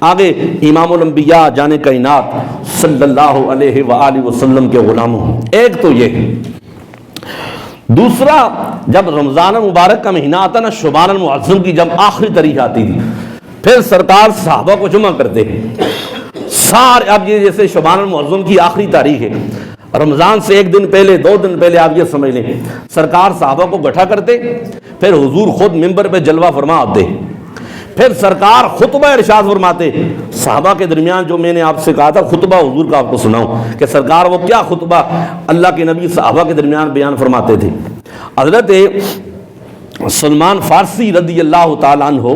آگے امام الانبیاء جان کائنات صلی اللہ علیہ وآلہ وسلم کے غلاموں، ایک تو یہ، دوسرا جب رمضان مبارک کا مہینہ آتا نا، شعبان المعظم کی جب آخری تاریخ آتی تھی، پھر سرکار صحابہ کو جمع کرتے سارے، اب یہ جیسے شعبان المعظم کی آخری تاریخ ہے، رمضان سے ایک دن پہلے 2 دن پہلے آپ یہ سمجھ لیں، سرکار صحابہ کو گٹھا کرتے، پھر حضور خود منبر پہ جلوہ فرما آتے، پھر سرکار خطبہ ارشاد فرماتے۔ صحابہ کے درمیان جو میں نے آپ سے کہا تھا خطبہ حضور کا آپ کو سناؤں کہ سرکار وہ کیا خطبہ اللہ کے نبی صحابہ کے درمیان بیان فرماتے تھے۔ حضرت سلمان فارسی رضی اللہ تعالیٰ عنہ،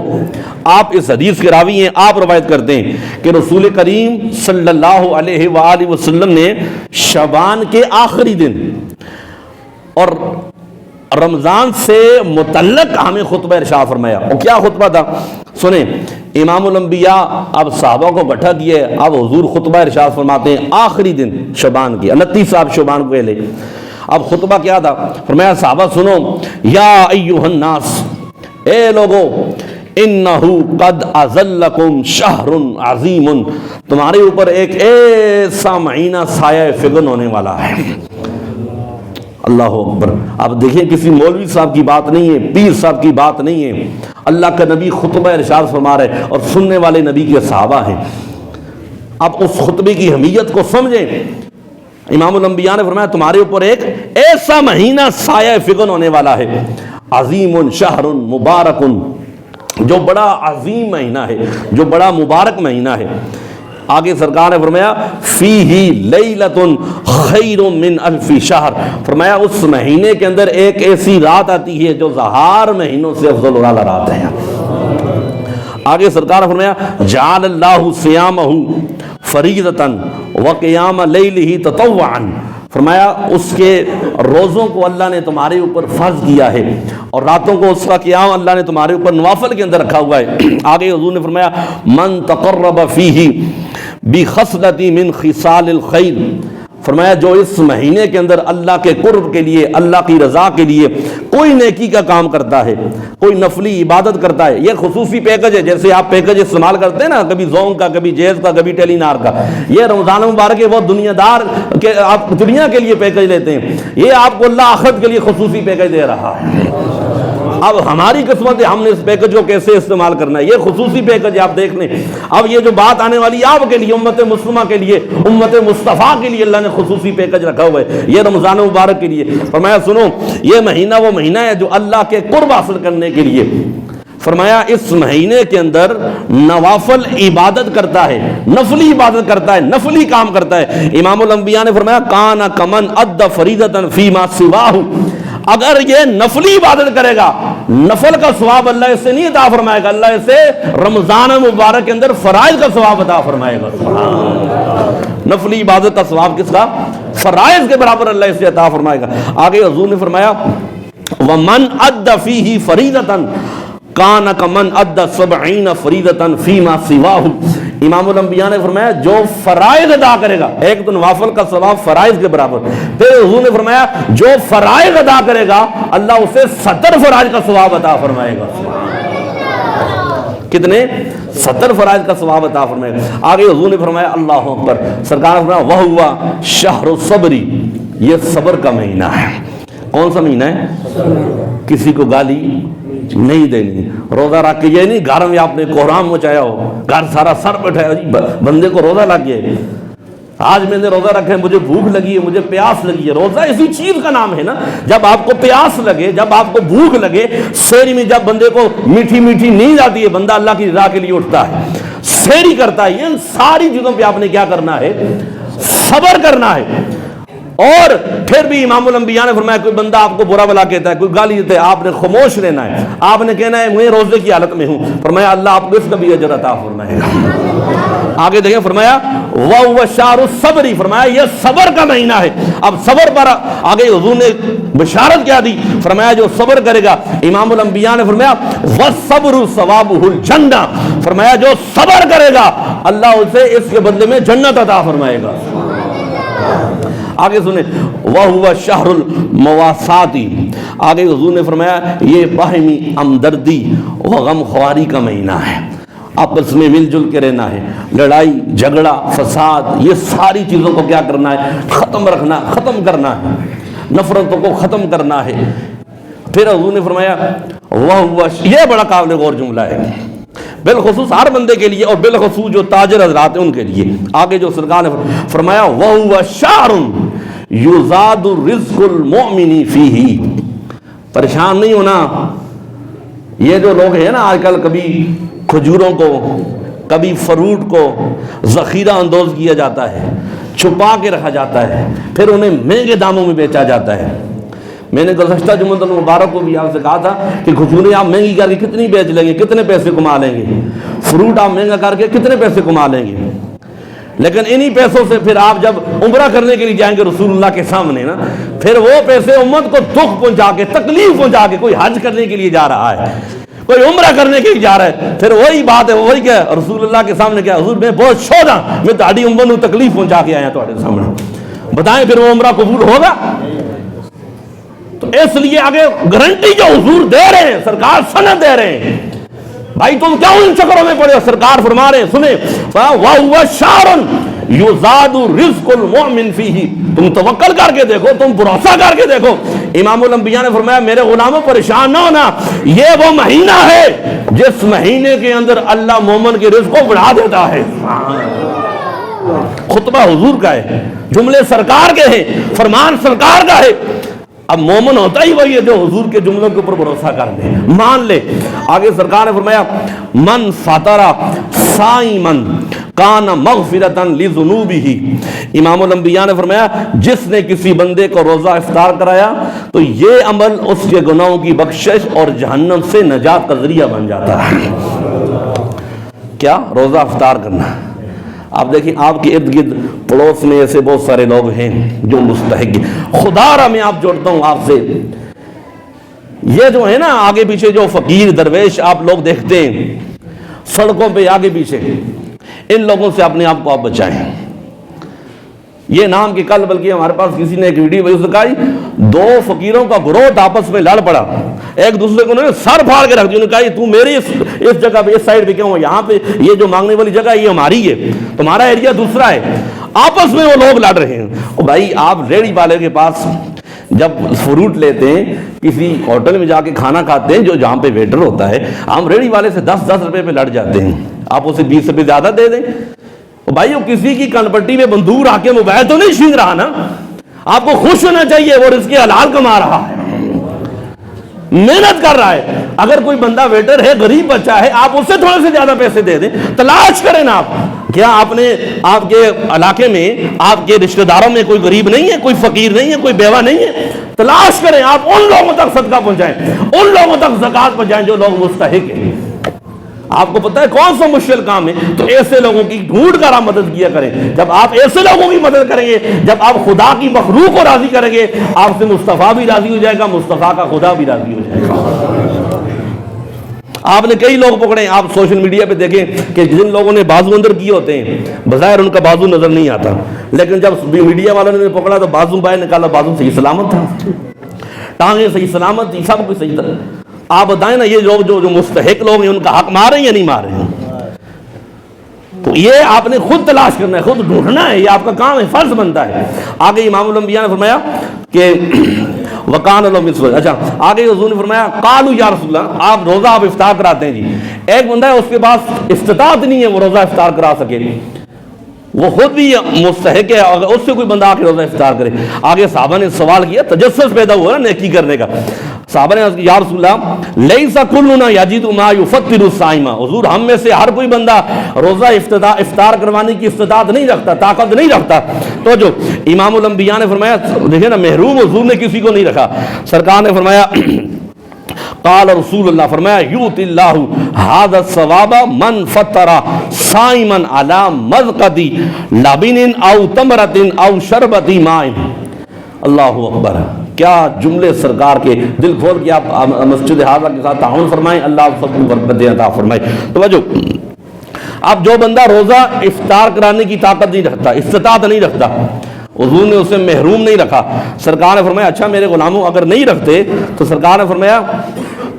آپ اس حدیث کے راوی ہیں، آپ روایت کرتے ہیں کہ رسول کریم صلی اللہ علیہ وآلہ وسلم نے شعبان کے آخری دن اور رمضان سے متعلق ہمیں خطبہ ارشاد فرمایا۔ اور کیا خطبہ تھا سنیں، امام الانبیاء اب صحابہ کو گٹھا کیے، اب حضور خطبہ ارشاد فرماتے ہیں آخری دن شعبان کی، 29 صاحب شعبان کو پہلے۔ اب خطبہ کیا تھا؟ فرمایا صحابہ سنو، یا ایھا الناس، اے لوگو، انہو قد اظلکم شہر عظیم، تمہارے اوپر ایک ایسا مہینہ سایہ فگن ہونے والا ہے۔ اللہ اکبر۔ اب دیکھیں کسی مولوی صاحب کی بات نہیں ہے، پیر صاحب کی بات نہیں ہے، اللہ کا نبی خطبہ ارشاد فرما رہے اور سننے والے نبی کے صحابہ ہیں۔ اب اس خطبے کی اہمیت کو سمجھیں۔ امام الانبیاء نے فرمایا تمہارے اوپر ایک ایسا مہینہ سایہ فگن ہونے والا ہے، عظیم شہر مبارک، جو بڑا عظیم مہینہ ہے، جو بڑا مبارک مہینہ ہے۔ آگے سرکار نے فرمایا فیہ لیلۃ خیر من الف شہر، فرمایا اس مہینے کے اندر ایک ایسی رات آتی ہے جو 1000 مہینوں سے افضل والا رات ہے۔ آگے سرکار نے فرمایا جعل اللہ صیامہ فریضۃ وقیام لیلہ تطوعا، فرمایا اس کے روزوں کو اللہ نے تمہارے اوپر فرض کیا ہے اور راتوں کو اس کا قیام اللہ نے تمہارے اوپر نوافل کے اندر رکھا ہوا ہے۔ آگے حضور نے فرمایا من تقرب فیہ بخصلۃ من خصال الخیر، فرمایا جو اس مہینے کے اندر اللہ کے قرب کے لیے، اللہ کی رضا کے لیے کوئی نیکی کا کام کرتا ہے، کوئی نفلی عبادت کرتا ہے، یہ خصوصی پیکج ہے، جیسے آپ پیکج استعمال کرتے ہیں نا، کبھی زونگ کا، کبھی جیز کا، کبھی ٹیلی نار کا، یہ رمضان مبارک ہے، وہ دنیا دار کے آپ دنیا کے لیے پیکج لیتے ہیں، یہ آپ کو اللہ آخرت کے لیے خصوصی پیکج دے رہا ہے۔ اب ہماری قسمت ہے ہم نے اس پیکج کو کیسے استعمال کرنا ہے، یہ خصوصی پیکج ہے، آپ دیکھ لیں۔ اب یہ جو بات آنے والی ہے آپ کے لیے، امت مسلمہ کے لیے، امت مصطفیٰ کے لیے اللہ نے خصوصی پیکج رکھا ہوا ہے، یہ رمضان مبارک کے لیے۔ فرمایا سنو، یہ مہینہ وہ مہینہ ہے جو اللہ کے قرب حاصل کرنے کے لیے، فرمایا اس مہینے کے اندر نوافل عبادت کرتا ہے، نفلی عبادت کرتا ہے، نفلی کام کرتا ہے۔ امام الانبیاء نے فرمایا کان کمن اد فریضۃ فیما سواہ، اگر یہ نفلی عبادت کرے گا، نفل کا ثواب اللہ اس سے نہیں عطا فرمائے گا، اللہ اسے رمضان مبارک کے اندر فرائض کا ثواب عطا فرمائے گا۔ نفلی عبادت کا ثواب کس کا؟ فرائض کے برابر اللہ اسے عطا فرمائے گا۔ آگے حضور نے فرمایا ومن اد فیہ فریضۃ کان کمن اد 70 فریضۃ فیما سواہ، امام الانبیاء نے فرمایا جو فرائض ادا کرے گا، ایک تو نوافل کا ثواب فرائض کے برابر، پھر حضور نے فرمایا جو فرائض ادا کرے گا اللہ اسے 70 فرائض کا ثواب عطا فرمائے گا۔ کتنے؟ 70 فرائض کا ثواب عطا فرمائے گا۔ آگے حضور نے فرمایا اللہ اکبر، سرکار نے فرمایا وَهُوَ شَهْرُ الصَّبْرِ، یہ صبر کا مہینہ ہے۔ کون سا مہینہ ہے؟ کسی کو گالی نہیں دینی، روزہ رکھ کے، یہ نہیں گھر میں آپ نے کوہرام مچایا ہو، گھر سارا سر بٹھایا، بندے کو روزہ لگ گیا ہے، آج میں نے روزہ رکھا ہے، مجھے بھوک لگی ہے، مجھے پیاس لگی ہے۔ روزہ اسی چیز کا نام ہے نا، جب آپ کو پیاس لگے، جب آپ کو بھوک لگے، سحری میں جب بندے کو میٹھی میٹھی نیند آتی ہے، بندہ اللہ کی رضا کے لیے اٹھتا ہے، سحری کرتا ہے، ان ساری چیزوں پہ آپ نے کیا کرنا ہے؟ صبر کرنا ہے۔ اور پھر بھی امام الانبیاء نے فرمایا کوئی بندہ آپ کو برا بلا کہتا ہے، کوئی گالی دیتا ہے، آپ نے خاموش رہنا ہے، آپ نے کہنا ہے میں روزے کی حالت میں ہوں، فرمایا اللہ آپ کو اس کا بھی اجر عطا فرمائے گا۔ آگے دیکھیں فرمایا وَهُوَ شَهْرُ الصَّبْرِ، فرمایا یہ صبر کا مہینہ ہے۔ اب صبر پر آگے حضور نے بشارت کیا دی، فرمایا جو صبر کرے گا، امام الانبیاء نے فرمایا وَالصَّبْرُ ثَوَابُهُ الْجَنَّةُ، فرمایا جو صبر کرے گا اللہ اسے اس کے بدلے میں جنت عطا فرمائے گا۔ آگے سنیں وَهُوَ شَهْرُ الْمَوَاسَاةِ، آگے حضور نے فرمایا یہ باہمی ہمدردی و غم خواری کا مہینہ ہے۔ آپس میں مل جل کے رہنا ہے، لڑائی جھگڑا فساد یہ ساری چیزوں کو کیا کرنا ہے؟ ختم رکھنا، ختم کرنا ہے، نفرتوں کو ختم کرنا ہے۔ پھر حضور نے فرمایا یہ بڑا قابل غور جملہ ہے، بالخصوص ہر بندے کے لیے اور بالخصوص جو تاجر حضرات ہیں ان کے لیے۔ آگے جو سرکار نے فرمایا وَهُوَ شَعْرٌ يُزَادُ رِزْقُ الْمُؤْمِنِ فِيهِ، پریشان نہیں ہونا۔ یہ جو لوگ ہیں نا آج کل، کبھی کھجوروں کو کبھی فروٹ کو ذخیرہ اندوز کیا جاتا ہے، چھپا کے رکھا جاتا ہے، پھر انہیں مہنگے داموں میں بیچا جاتا ہے۔ میں نے گزشتہ جمعہ المبارک کو بھی آپ سے کہا تھا کہ کھجوریں آپ مہنگی کر کے کتنی بیچ لیں گے، کتنے پیسے کما لیں گے، فروٹ آپ مہنگا کر کے کتنے پیسے کما لیں گے، لیکن انہی پیسوں سے پھر آپ جب عمرہ کرنے کے لیے جائیں گے رسول اللہ کے سامنے نا، پھر وہ پیسے امت کو دکھ پہنچا کے تکلیف پہنچا کے، کوئی حج کرنے کے لیے جا رہا ہے، کوئی عمرہ کرنے کے لیے جا رہا ہے، پھر وہی بات ہے، وہی کیا رسول اللہ کے سامنے کیا حضور میں بہت شوق ہاں، میں تہاڈی امت کو تکلیف پہنچا کے آیا تہاڈے سامنے، بتائیں پھر وہ عمرہ قبول ہوگا؟ تو اس لیے آگے گارنٹی جو حضور دے رہے ہیں، سرکار سند دے رہے ہیں، بھائی تم کیوں ان چکروں میں پڑے ہو؟ سرکار فرما رہے ہیں سنیں وَهُوَ شَعْرٌ يُزَادُ رِزْقُ الْمُؤْمِنِ فِيهِ، تم توکل کر کے دیکھو، تم بھروسہ کر کے دیکھو۔ امام الانبیاء نے فرمایا میرے غلاموں پریشان نہ ہونا، یہ وہ مہینہ ہے جس مہینے کے اندر اللہ مومن کے رزق کو بڑھا دیتا ہے۔ خطبہ حضور کا ہے، جملے سرکار کے ہیں، فرمان سرکار کا ہے۔ اب مومن ہوتا ہی وہی ہے جو حضور کے جملوں کے اوپر بھروسہ کر لے، مان لے۔ آگے سرکار نے فرمایا من فطر صائما کان مغفرۃ لذنوبہ، امام الانبیاء نے فرمایا جس نے کسی بندے کو روزہ افطار کرایا تو یہ عمل اس کے گناہوں کی بخشش اور جہنم سے نجات کا ذریعہ بن جاتا ہے۔ کیا؟ روزہ افطار کرنا۔ آپ دیکھیں آپ کے ارد گرد پڑوس میں ایسے بہت سارے لوگ ہیں جو مستحق ہیں، خدا را میں آپ جوڑتا ہوں آپ سے، یہ جو ہے نا آگے پیچھے جو فقیر درویش آپ لوگ دیکھتے ہیں سڑکوں پہ آگے پیچھے، ان لوگوں سے اپنے آپ کو آپ بچائیں۔ یہ نام کہ کل بلکہ ہمارے پاس کسی نے ایک ویڈیو بھیج دکھائی، دو فقیروں کا گروہ آپس میں لڑ پڑا، ایک دوسرے کو انہوں نے سر پھاڑ کے رکھ دیا، انہوں نے کہا تو میری اس جگہ پہ اس سائڈ پہ کیوں ہو، یہاں پہ یہ جو مانگنے والی جگہ ہے یہ ہماری ہے، تمہارا ایریا دوسرا ہے، آپس میں وہ لوگ لڑ رہے ہیں۔ بھائی آپ ریڑھی والے کے پاس جب فروٹ لیتے ہیں، کسی ہوٹل میں جا کے کھانا کھاتے ہیں جو جہاں پہ ویٹر ہوتا ہے، ہم ریڑھی والے سے 10 روپے پہ لڑ جاتے ہیں، آپ اسے 20 روپے زیادہ دے دیں۔ بھائی وہ کسی کی کن پٹی میں بندوق آ کے موبائل تو نہیں چھین رہا نا، آپ کو خوش ہونا چاہیے، وہ رزق حلال کما رہا ہے، محنت کر رہا ہے۔ اگر کوئی بندہ ویٹر ہے غریب بچہ ہے، آپ اس سے تھوڑے سے زیادہ پیسے دے دیں، تلاش کریں نا آپ، کیا آپ نے آپ کے علاقے میں آپ کے رشتہ داروں میں کوئی غریب نہیں ہے، کوئی فقیر نہیں ہے، کوئی بیوہ نہیں ہے؟ تلاش کریں، آپ ان لوگوں تک صدقہ پہنچائیں، ان لوگوں تک زکوٰۃ پہنچائیں جو لوگ مستحق ہیں۔ آپ کو پتہ ہے کون سا مشکل کام ہے، تو ایسے لوگوں کی ڈھونڈ کر آپ مدد کیا کریں۔ جب آپ ایسے لوگوں کی مدد کریں گے، جب آپ خدا کی مخلوق کو راضی کریں گے، آپ سے مصطفیٰ بھی راضی ہو جائے گا، مصطفیٰ کا خدا بھی راضی ہو جائے گا۔ آپ نے کئی لوگ پکڑے، آپ سوشل میڈیا پہ دیکھیں کہ جن لوگوں نے بازو اندر کیے ہوتے ہیں، بظاہر ان کا بازو نظر نہیں آتا، لیکن جب میڈیا والوں نے پکڑا تو بازو باہر نکالا، بازو صحیح سلامت تھا، ٹانگیں صحیح سلامت تھی، سب کچھ صحیح تھا۔ آپ بتائیں نا یہ لوگ جو مستحق لوگ ہیں ان کا حق مارے یا نہیں مارے ہیں؟ تو یہ آپ نے خود تلاش کرنا ہے، خود ڈھونڈنا ہے، یہ آپ کا کام ہے، فرض بنتا ہے۔ آگے امام الانبیاء نے فرمایا کہ وکان اللہ، اچھا آگے حضور نے فرمایا قالوا یا رسول اللہ، آپ روزہ آپ افطار کراتے ہیں جی، ایک بندہ ہے اس کے پاس استطاعت نہیں ہے وہ روزہ افطار کرا سکے، وہ خود بھی مستحق ہے، اگر اس سے کوئی بندہ آ کے روزہ افطار کرے۔ آگے صحابہ نے سوال کیا، تجسس پیدا ہوا نا نیکی کرنے کا، صحابہ نے یا رسول اللہ لیس کلنا یجد ما یفطر الصائم، حضور ہم میں سے ہر کوئی بندہ روزہ افطار کروانے کی استطاعت نہیں رکھتا، طاقت نہیں رکھتا۔ تو جو امام الانبیاء نے فرمایا، دیکھیں نا محروم حضور نے کسی کو نہیں رکھا، سرکار نے فرمایا قال رسول اللہ، فرمایا یؤتی اللہ ھذا الثواب من فطر صائما علی مذقۃ لبن او تمرۃ او شربۃ ماء۔ اللہ اکبر، کیا جملے سرکار کے، دل کھول کے آپ مسجد حاضرہ کے ساتھ تعاون فرمائیں، اللہ سب کو برکت عطا فرمائے۔ توجہ، اب جو بندہ روزہ افطار کرانے کی طاقت نہیں رکھتا، استطاعت نہیں رکھتا، حضور نے اسے محروم نہیں رکھا۔ سرکار نے فرمایا اچھا میرے غلاموں اگر نہیں رکھتے تو سرکار نے فرمایا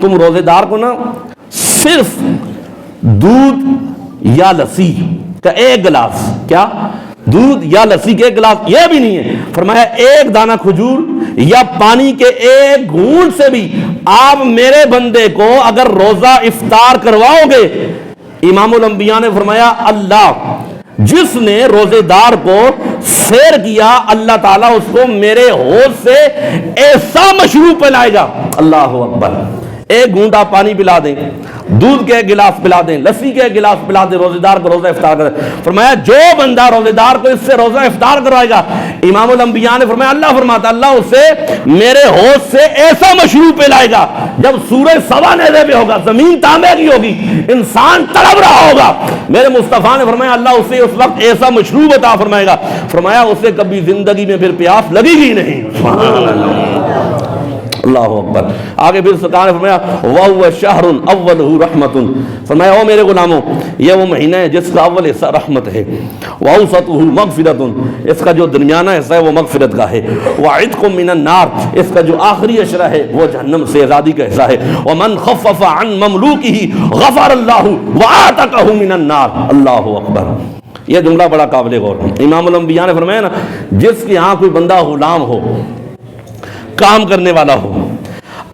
تم روزے دار کو نا صرف دودھ یا لسی کا ایک گلاس، کیا دودھ یا لسی کے ایک گلاس، یہ بھی نہیں ہے، فرمایا ایک دانہ کھجور یا پانی کے ایک گھونٹ سے بھی آپ میرے بندے کو اگر روزہ افطار کرواؤ گے، امام الانبیاء نے فرمایا اللہ جس نے روزے دار کو سیر کیا اللہ تعالیٰ اس کو میرے حوض سے ایسا مشروب پلائے گا۔ اللہ اکبر، ایک گھونٹ آپ پانی پلا دیں، دودھ کے ایک گلاس پلا دیں، لسی کے ایک گلاس پلا دیں، روزے دار کو روزہ افطار کرے۔ فرمایا جو بندہ روزے دار کو اس سے روزہ افطار کروائے گا، امام الانبیاء نے فرمایا اللہ فرماتا اللہ اسے میرے حوض سے ایسا مشروب پلائے گا جب سورج سوا نیزے پہ ہوگا، زمین تانبے کی ہوگی، انسان تڑپ رہا ہوگا، میرے مصطفیٰ نے فرمایا اللہ اسے اس وقت ایسا مشروب عطا فرمائے گا، فرمایا اسے کبھی زندگی میں پھر پیاس لگے گی نہیں۔ سبحان اللہ، اللہ اکبر۔ آگے پھر سرکار نے فرمایا وَهُوَ شَهْرٌ أَوَّلُهُ رَحْمَةٌ، فرمایا او میرے غلاموں یہ وہ مہینہ ہے جس کا اول حصہ رحمت ہے، وَأَوْسَطُهُ مَغْفِرَةٌ، اس کا جو درمیانہ حصہ ہے وہ مغفرت کا ہے، وَعِتْقٌ مِّنَ النَّارِ، اس کا جو آخری اشرہ ہے وہ جہنم سے آزادی کا حصہ ہے، وَمَنْ خَفَّفَ عَنْ مَمْلُوكِهِ غَفَرَ اللَّهُ وَآتَقَهُ مِنَ النَّارِ۔ اللہ اکبر، یہ جملہ بڑا قابل غور ہے۔ امام الانبیاء نے فرمایا نا جس کے ہاں کوئی بندہ غلام ہو، کام کرنے والا ہو،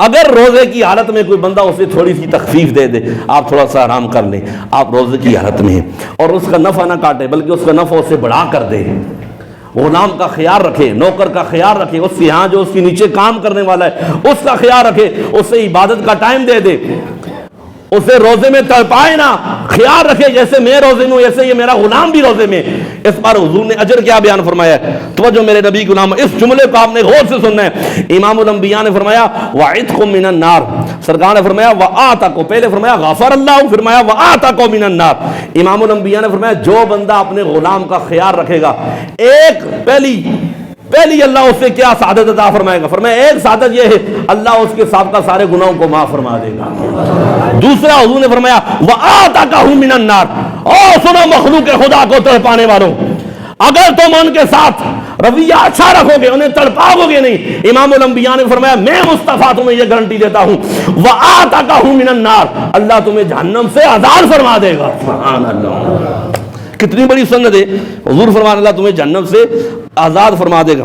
اگر روزے کی حالت میں کوئی بندہ اسے تھوڑی سی تخفیف دے دے، آپ تھوڑا سا آرام کر لیں، آپ روزے کی حالت میں ہیں، اور اس کا نفع نہ کاٹے بلکہ اس کا نفع اسے بڑھا کر دے، غلام کا خیال رکھے، نوکر کا خیال رکھے، اس کے ہاں جو اس کے نیچے کام کرنے والا ہے اس کا خیال رکھے، اسے عبادت کا ٹائم دے دے، اسے روزے میں تڑپائے نہ، خیال رکھے جیسے میں روزے میں ہوں ایسے یہ میرا غلام بھی روزے میں۔ اس پر حضور نے اجر کیا بیان فرمایا ہے، توجہ میرے نبی غلام، اس جملے کو آپ نے غور سے سننا ہے۔ امام الانبیاء نے فرمایا وَعِتْقٌ مِّنَ النَّارِ، سرکار نے فرمایا وَآتَقُ، پہلے فرمایا غفر اللہ، فرمایا وَآتَقُ مِنَ النَّارِ۔ امام الانبیاء نے فرمایا جو بندہ اپنے غلام کا خیال رکھے گا، ایک پہلی اللہ اس سے کیا سعادت عطا فرمائے گا، فرمایا ایک سعادت یہ ہے اللہ اس کے سابقہ سارے گناہوں کو معاف فرما دے گا۔ دوسرا حضور نے فرمایا وَآتَقَهُ مِنَ النَّارِ، او سنو مخلوق خدا کو تڑپانے والوں، اگر تم ان کے ساتھ رویہ اچھا رکھو گے، انہیں تڑپاؤ گے نہیں، امام الانبیاء نے فرمایا میں مصطفیٰ تمہیں یہ گارنٹی دیتا ہوں وَآتَقَهُ مِنَ النَّارِ، اللہ تمہیں جہنم سے آزاد فرما دے گا۔ سبحان اللہ، کتنی بڑی سند ہے، حضور فرمان اللہ تمہیں جہنم سے آزاد فرما دے گا۔